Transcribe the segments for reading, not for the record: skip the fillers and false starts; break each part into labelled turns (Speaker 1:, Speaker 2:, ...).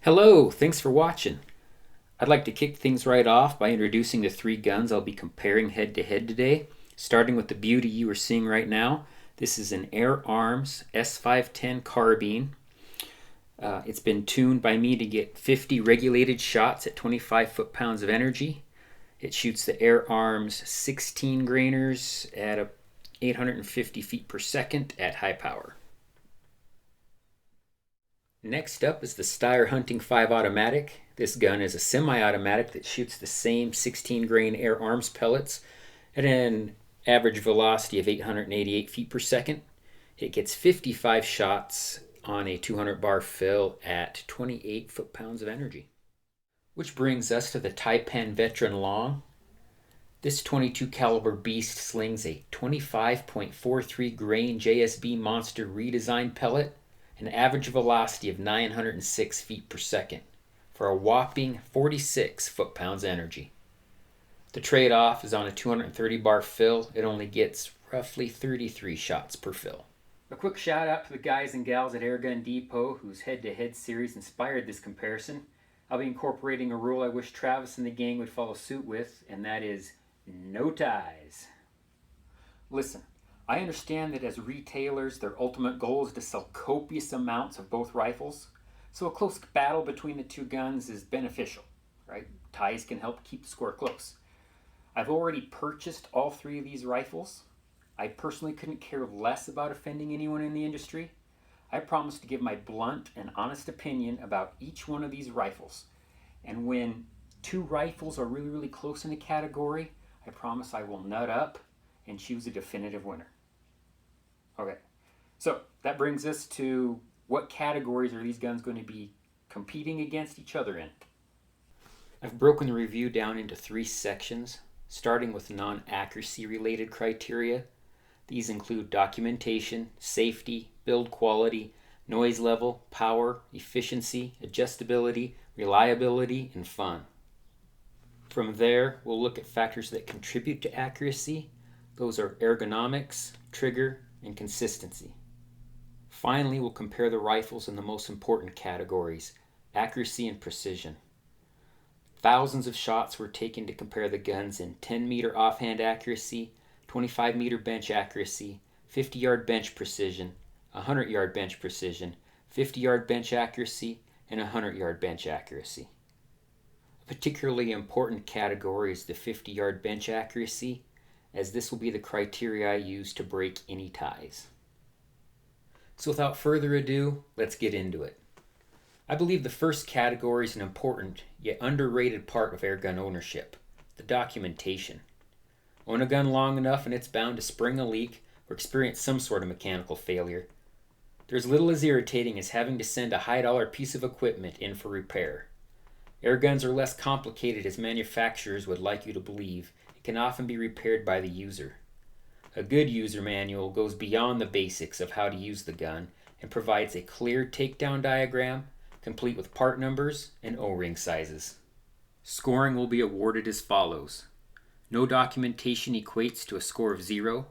Speaker 1: Hello, thanks for watching. I'd like to kick things right off by introducing the three guns I'll be comparing head to head today, starting with the beauty you are seeing right now. This is an Air Arms S510 Carbine. It's been tuned by me to get 50 regulated shots at 25 foot-pounds of energy. It shoots the Air Arms 16 grainers at 850 feet per second at high power. Next up is the Steyr Hunting 5 automatic. This gun is a semi-automatic that shoots the same 16 grain Air Arms pellets at an average velocity of 888 feet per second. It gets 55 shots on a 200 bar fill at 28 foot-pounds of energy. Which brings us to the Taipan Veteran Long. This 22 caliber beast slings a 25.43 grain JSB Monster redesigned pellet, an average velocity of 906 feet per second, for a whopping 46 foot-pounds energy. The trade-off is on a 230 bar fill. It only gets roughly 33 shots per fill. A quick shout out to the guys and gals at Airgun Depot whose head-to-head series inspired this comparison. I'll be incorporating a rule I wish Travis and the gang would follow suit with, and that is no ties. Listen, I understand that as retailers, their ultimate goal is to sell copious amounts of both rifles, so a close battle between the two guns is beneficial, right? Ties can help keep the score close. I've already purchased all three of these rifles. I personally couldn't care less about offending anyone in the industry. I promise to give my blunt and honest opinion about each one of these rifles. And when two rifles are really close in a category, I promise I will nut up and choose a definitive winner. Okay, so that brings us to what categories are these guns going to be competing against each other in? I've broken the review down into three sections, starting with non-accuracy related criteria. These include documentation, safety, build quality, noise level, power, efficiency, adjustability, reliability, and fun. From there, we'll look at factors that contribute to accuracy. Those are ergonomics, trigger, and consistency. Finally, we'll compare the rifles in the most important categories, accuracy and precision. Thousands of shots were taken to compare the guns in 10-meter offhand accuracy, 25-meter bench accuracy, 50-yard bench precision, 100-yard bench precision, 50-yard bench accuracy, and 100-yard bench accuracy. A particularly important category is the 50-yard bench accuracy, as this will be the criteria I use to break any ties. So without further ado, let's get into it. I believe the first category is an important yet underrated part of airgun ownership, the documentation. Own a gun long enough and it's bound to spring a leak or experience some sort of mechanical failure. There's little as irritating as having to send a high-dollar piece of equipment in for repair. Airguns are less complicated as manufacturers would like you to believe. Can often be repaired by the user. A good user manual goes beyond the basics of how to use the gun and provides a clear takedown diagram, complete with part numbers and O-ring sizes. Scoring will be awarded as follows. No documentation equates to a score of 0.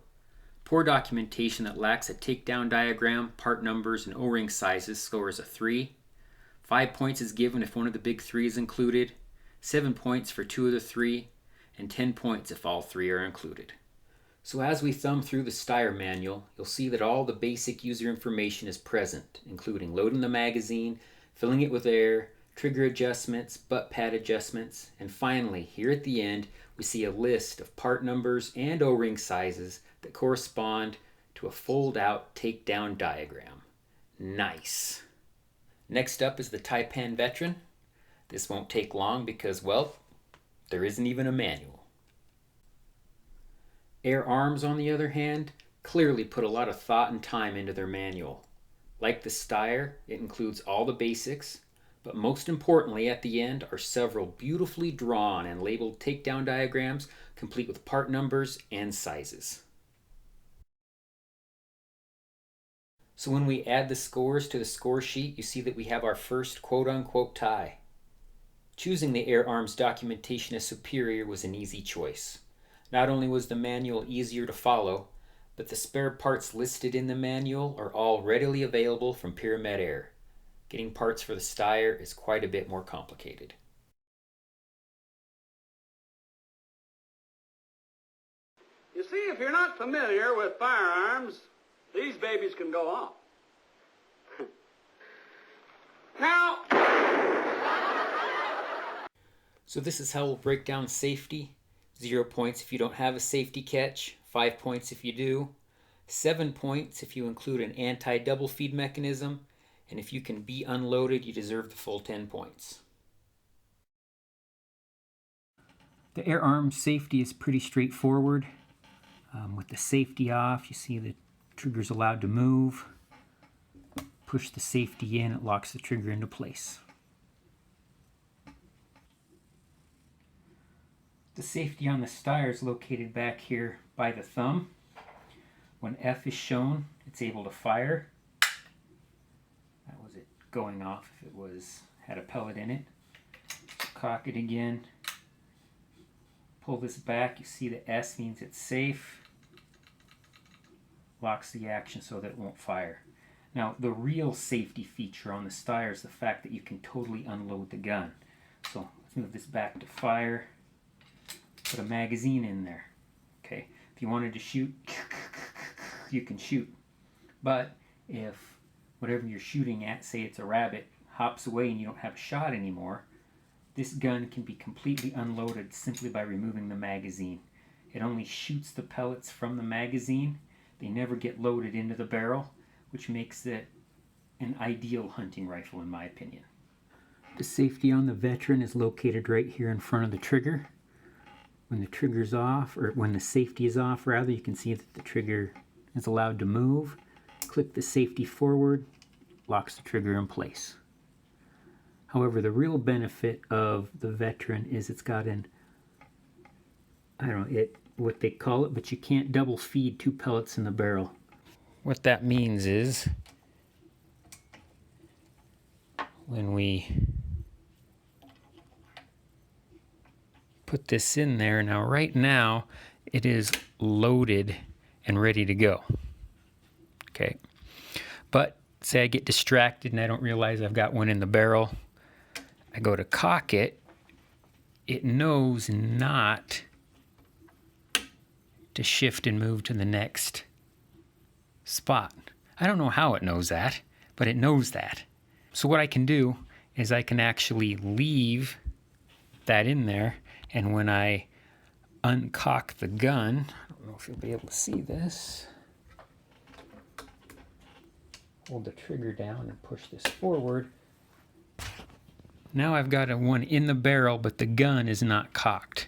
Speaker 1: Poor documentation that lacks a takedown diagram, part numbers, and O-ring sizes scores a 3. 5 points is given if one of the big three is included, 7 points for 2 of the 3, and 10 points if all 3 are included. So as we thumb through the Steyr manual, you'll see that all the basic user information is present, including loading the magazine, filling it with air, trigger adjustments, butt pad adjustments, and finally, here at the end, we see a list of part numbers and O-ring sizes that correspond to a fold-out takedown diagram. Nice! Next up is the Taipan Veteran. This won't take long because, well, there isn't even a manual. Air Arms, on the other hand, clearly put a lot of thought and time into their manual. Like the Steyr, it includes all the basics, but most importantly at the end are several beautifully drawn and labeled takedown diagrams, complete with part numbers and sizes. So when we add the scores to the score sheet, you see that we have our first quote-unquote tie. Choosing the Air Arms documentation as superior was an easy choice. Not only was the manual easier to follow, but the spare parts listed in the manual are all readily available from Pyramid Air. Getting parts for the Steyr is quite a bit more complicated.
Speaker 2: You see, if you're not familiar with firearms, these babies can go off. Now,
Speaker 1: so this is how we'll break down safety. 0 points if you don't have a safety catch, 5 points if you do, 7 points if you include an anti-double feed mechanism, and if you can be unloaded, you deserve the full 10 points. The Air Arms safety is pretty straightforward. With the safety off, you see the trigger's allowed to move. Push the safety in, it locks the trigger into place. The safety on the Steyr is located back here by the thumb. When F is shown, it's able to fire. That was it going off if it had a pellet in it. Cock it again. Pull this back, you see the S means it's safe. Locks the action so that it won't fire. Now, the real safety feature on the Steyr is the fact that you can totally unload the gun. So let's move this back to fire. Put a magazine in there. Okay, if you wanted to shoot, you can shoot. But if whatever you're shooting at, say it's a rabbit, hops away and you don't have a shot anymore, this gun can be completely unloaded simply by removing the magazine. It only shoots the pellets from the magazine. They never get loaded into the barrel, which makes it an ideal hunting rifle in my opinion. The safety on the Veteran is located right here in front of the trigger. When the trigger's off, or when the safety is off rather, you can see that the trigger is allowed to move. Click the safety forward, locks the trigger in place. However, the real benefit of the Veteran is it's got what they call it, but you can't double feed 2 pellets in the barrel. What that means is when we put this in there, now right now it is loaded and ready to go. Okay, but say I get distracted and I don't realize I've got one in the barrel. I go to cock it, it knows not to shift and move to the next spot. I don't know how it knows that, but it knows that. So what I can do is I can actually leave that in there, and when I uncock the gun, I don't know if you'll be able to see this, hold the trigger down and push this forward. Now I've got one in the barrel, but the gun is not cocked.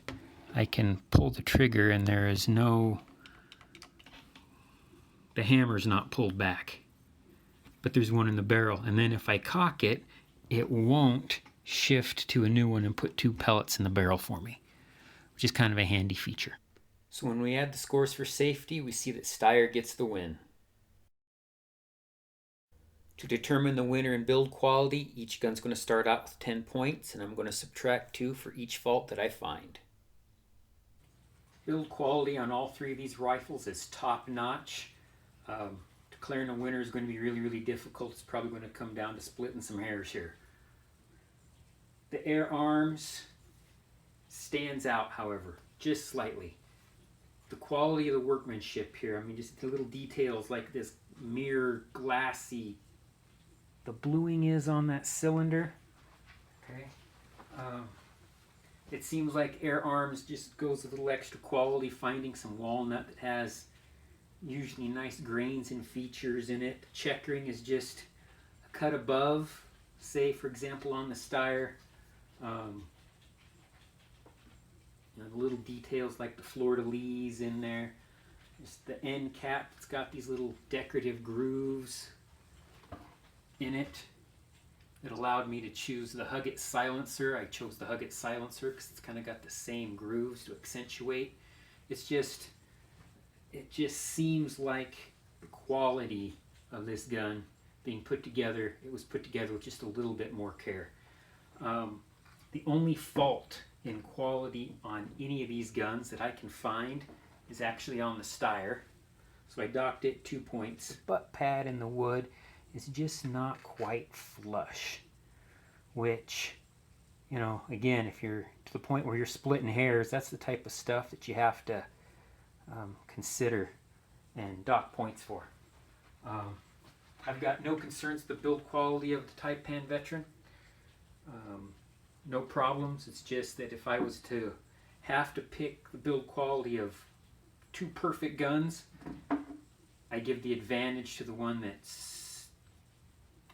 Speaker 1: I can pull the trigger and there is the hammer's not pulled back, but there's one in the barrel. And then if I cock it, it won't shift to a new one and put 2 pellets in the barrel for me, which is kind of a handy feature. So when we add the scores for safety, we see that Steyr gets the win. To determine the winner in build quality, each gun's going to start out with 10 points, and I'm going to subtract 2 for each fault that I find. Build quality on all 3 of these rifles is top notch. Declaring a winner is going to be really, really difficult. It's probably going to come down to splitting some hairs here. The Air Arms stands out, however, just slightly. The quality of the workmanship here, I mean, just the little details like this mirror glassy, the bluing is on that cylinder. Okay. It seems like Air Arms just goes a little extra quality, finding some walnut that has usually nice grains and features in it. The checkering is just a cut above, say for example on the Steyr. The little details like the fleur-de-lis in there. Just the end cap, it's got these little decorative grooves in it. It allowed me to choose the Huggett silencer. I chose the Huggett silencer because it's kind of got the same grooves to accentuate. It just seems like the quality of this gun being put together, it was put together with just a little bit more care. The only fault in quality on any of these guns that I can find is actually on the Steyr. So I docked it 2 points. Butt pad in the wood is just not quite flush, which, you know, again, if you're to the point where you're splitting hairs, that's the type of stuff that you have to consider and dock points for. I've got no concerns with the build quality of the Taipan Veteran. No problems. It's just that if I was to have to pick the build quality of two perfect guns, I give the advantage to the one that's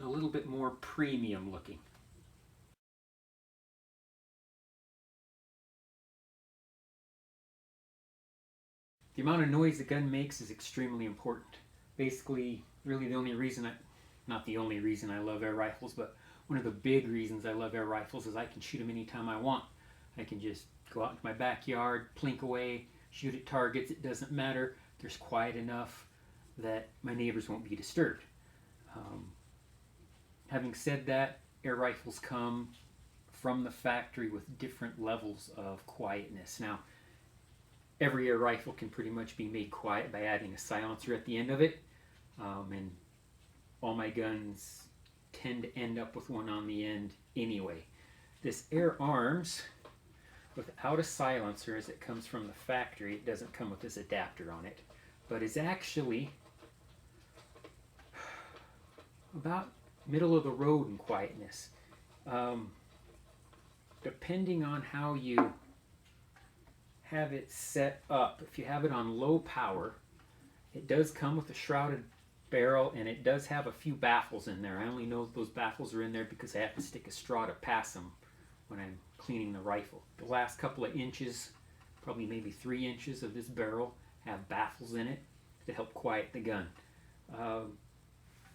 Speaker 1: a little bit more premium looking. The amount of noise the gun makes is extremely important. Basically, really the only reason not the only reason I love air rifles, but one of the big reasons I love air rifles is I can shoot them anytime I want. I can just go out into my backyard, plink away, shoot at targets. It doesn't matter. There's quiet enough that my neighbors won't be disturbed. Having said that, air rifles come from the factory with different levels of quietness. Now, every air rifle can pretty much be made quiet by adding a silencer at the end of it. And all my guns tend to end up with one on the end anyway. This Air Arms, without a silencer as it comes from the factory, it doesn't come with this adapter on it, but is actually about middle of the road in quietness. Depending on how you have it set up, if you have it on low power, it does come with a shrouded barrel, and it does have a few baffles in there. I only know those baffles are in there because I have to stick a straw to pass them when I'm cleaning the rifle. The last couple of inches, probably maybe 3 inches of this barrel, have baffles in it to help quiet the gun.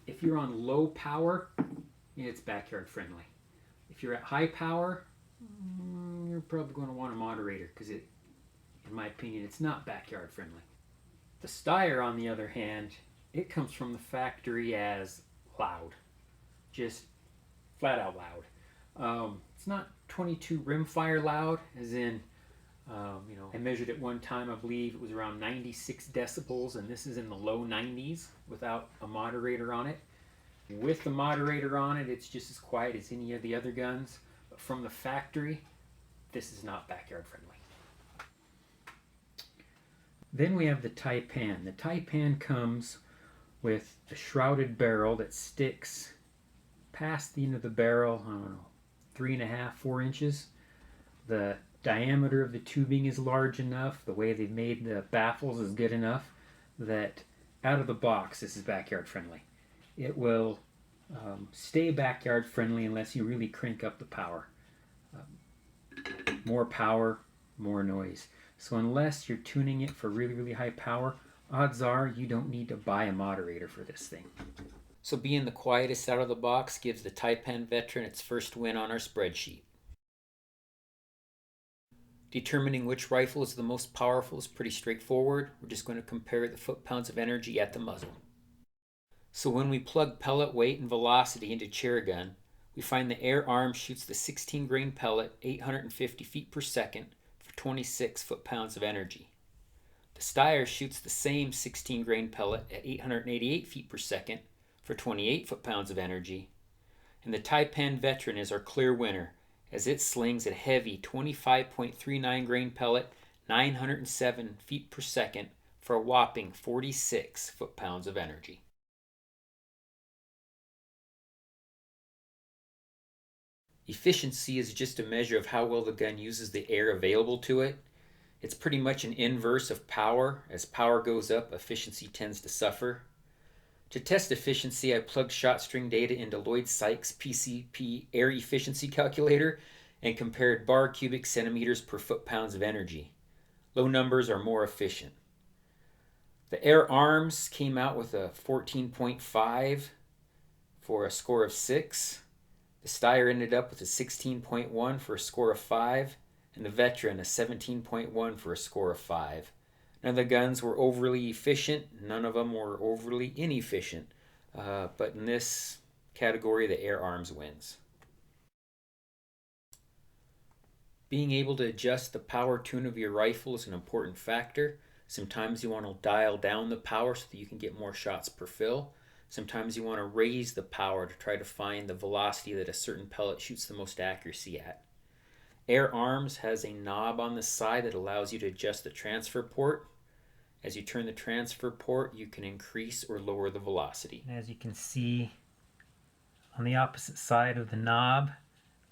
Speaker 1: If you're on low power, it's backyard friendly. If you're at high power, you're probably going to want a moderator because in my opinion, it's not backyard friendly. The Steyr, on the other hand, it comes from the factory as loud, just flat out loud. It's not 22 rimfire loud, as in, I measured it one time, I believe it was around 96 decibels, and this is in the low 90s without a moderator on it. With the moderator on it, it's just as quiet as any of the other guns, but from the factory, this is not backyard friendly. Then we have the Taipan. The Taipan comes with a shrouded barrel that sticks past the end of the barrel, I don't know, 3.5, 4 inches. The diameter of the tubing is large enough, the way they've made the baffles is good enough that out of the box this is backyard friendly. It will stay backyard friendly unless you really crank up the power. More power, more noise. So unless you're tuning it for really, really high power, odds are you don't need to buy a moderator for this thing. So being the quietest out of the box gives the Taipan Veteran its first win on our spreadsheet. Determining which rifle is the most powerful is pretty straightforward. We're just going to compare the foot-pounds of energy at the muzzle. So when we plug pellet weight and velocity into chair gun, we find the Air Arms shoots the 16 grain pellet 850 feet per second for 26 foot-pounds of energy. The Steyr shoots the same 16 grain pellet at 888 feet per second for 28 foot-pounds of energy. And the Taipan Veteran is our clear winner, as it slings a heavy 25.39 grain pellet 907 feet per second for a whopping 46 foot-pounds of energy. Efficiency is just a measure of how well the gun uses the air available to it. It's pretty much an inverse of power. As power goes up, efficiency tends to suffer. To test efficiency, I plugged shot string data into Lloyd Sykes' PCP air efficiency calculator and compared bar cubic centimeters per foot-pounds of energy. Low numbers are more efficient. The Air Arms came out with a 14.5 for a score of 6. The Steyr ended up with a 16.1 for a score of 5, and the Veteran a 17.1 for a score of 5. None of the guns were overly efficient, none of them were overly inefficient, but in this category the Air Arms wins. Being able to adjust the power tune of your rifle is an important factor. Sometimes you want to dial down the power so that you can get more shots per fill. Sometimes you want to raise the power to try to find the velocity that a certain pellet shoots the most accuracy at. Air Arms has a knob on the side that allows you to adjust the transfer port. As you turn the transfer port, you can increase or lower the velocity. As you can see, on the opposite side of the knob,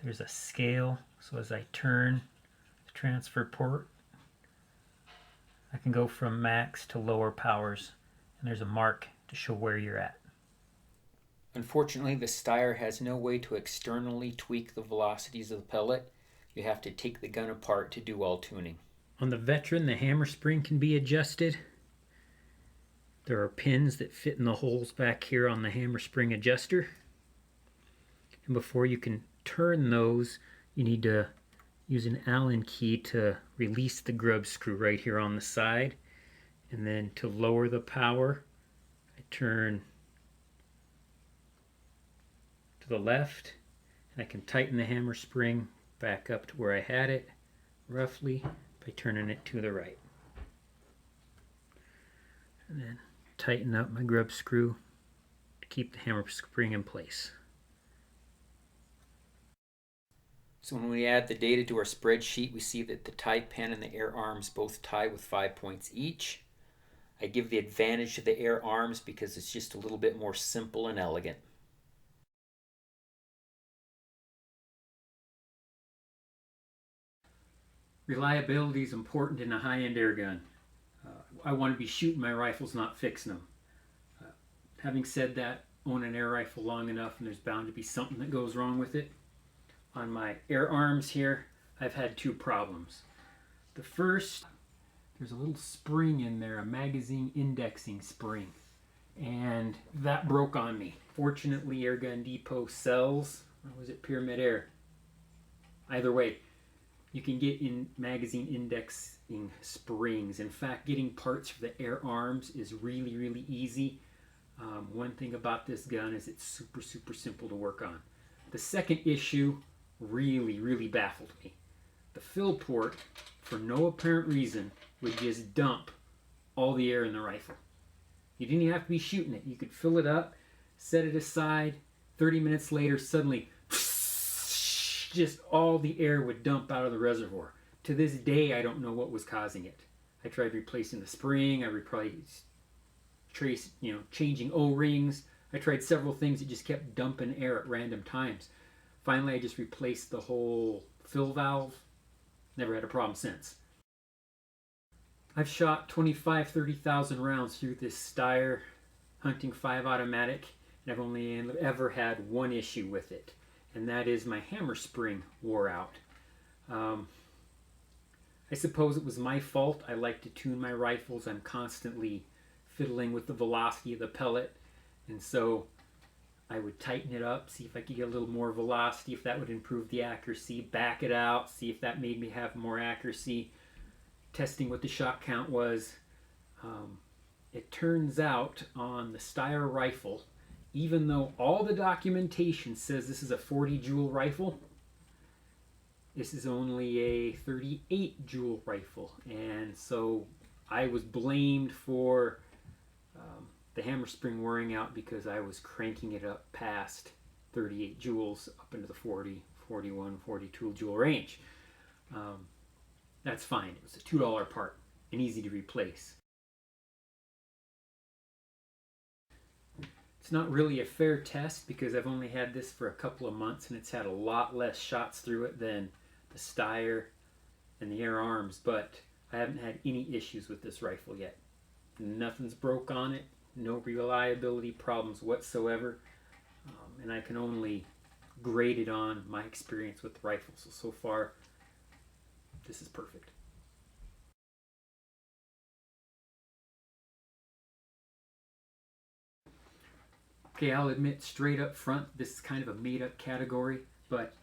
Speaker 1: there's a scale. So as I turn the transfer port, I can go from max to lower powers, and there's a mark to show where you're at. Unfortunately, the Steyr has no way to externally tweak the velocities of the pellet. You have to take the gun apart to do all tuning. On the Veteran, the hammer spring can be adjusted. There are pins that fit in the holes back here on the hammer spring adjuster. And before you can turn those, you need to use an Allen key to release the grub screw right here on the side. And then to lower the power, I turn to the left, and I can tighten the hammer spring back up to where I had it, roughly, by turning it to the right. And then tighten up my grub screw to keep the hammer spring in place. So when we add the data to our spreadsheet, we see that the Taipan and the Air Arms both tie with 5 points each. I give the advantage to the Air Arms because it's just a little bit more simple and elegant. Reliability is important in a high-end air gun. I want to be shooting my rifles, not fixing them. Having said that, own an air rifle long enough and there's bound to be something that goes wrong with it. On my Air Arms here, I've had two problems. The first, there's a little spring in there, a magazine indexing spring, and that broke on me. Fortunately, Air Gun Depot sells, or was it Pyramid Air? Either way, you can get in magazine indexing springs. In fact, getting parts for the Air Arms is really, really easy. One thing about this gun is it's super, super simple to work on. The second issue really baffled me. The fill port, for no apparent reason, would just dump all the air in the rifle. You didn't even have to be shooting it. You could fill it up, set it aside, 30 minutes later, suddenly just all the air would dump out of the reservoir. To this day, I don't know what was causing it. I tried replacing the spring, I replaced changing O-rings. I tried several things that just kept dumping air at random times. Finally, I just replaced the whole fill valve. Never had a problem since. I've shot 30,000 rounds through this Steyr Hunting 5 automatic, and I've only ever had one issue with it, and that is my hammer spring wore out. I suppose it was my fault. I like to tune my rifles. I'm constantly fiddling with the velocity of the pellet, and so I would tighten it up, see if I could get a little more velocity, if that would improve the accuracy, back it out, see if that made me have more accuracy, testing what the shot count was. It turns out on the Steyr rifle, even though all the documentation says this is a 40 joule rifle, this is only a 38 joule rifle, and so I was blamed for the hammer spring wearing out because I was cranking it up past 38 joules up into the 40, 41, 42 joule range. That's fine. It was a $2 part and easy to replace. It's not really a fair test because I've only had this for a couple of months and it's had a lot less shots through it than the Steyr and the Air Arms, but I haven't had any issues with this rifle yet. Nothing's broke on it, no reliability problems whatsoever, and I can only grade it on my experience with the rifle. So far, this is perfect. Okay, I'll admit straight up front, this is kind of a made-up category, but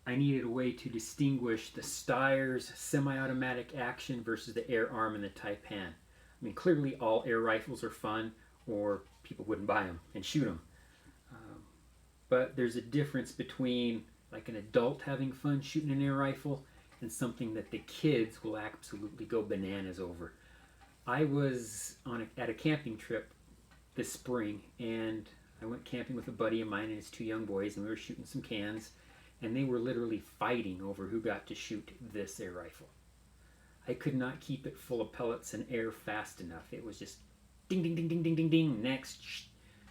Speaker 1: I needed a way to distinguish the Steyr's semi-automatic action versus the Air Arm and the Taipan. I mean, clearly all air rifles are fun, or people wouldn't buy them and shoot them. But there's a difference between like an adult having fun shooting an air rifle and something that the kids will absolutely go bananas over. I was at a camping trip this spring, and I went camping with a buddy of mine and his two young boys, and we were shooting some cans, and they were literally fighting over who got to shoot this air rifle. I could not keep it full of pellets and air fast enough. It was just ding, ding, ding, ding, ding, ding, ding, next,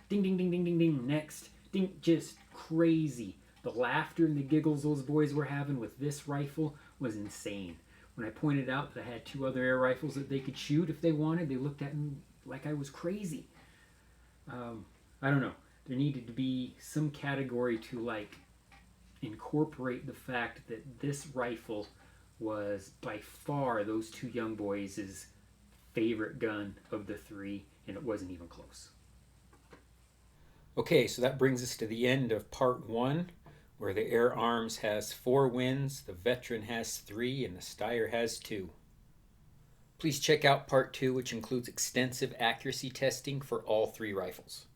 Speaker 1: ding, ding, ding, ding, ding, ding, next, ding, just crazy. The laughter and the giggles those boys were having with this rifle was insane. When I pointed out that I had two other air rifles that they could shoot if they wanted, they looked at me like I was crazy. I don't know. There needed to be some category to like incorporate the fact that this rifle was by far those two young boys' favorite gun of the three, and it wasn't even close. Okay, so that brings us to the end of part 1, where the Air Arms has 4 wins, the Veteran has 3, and the Steyr has 2. Please check out part 2, which includes extensive accuracy testing for all 3 rifles.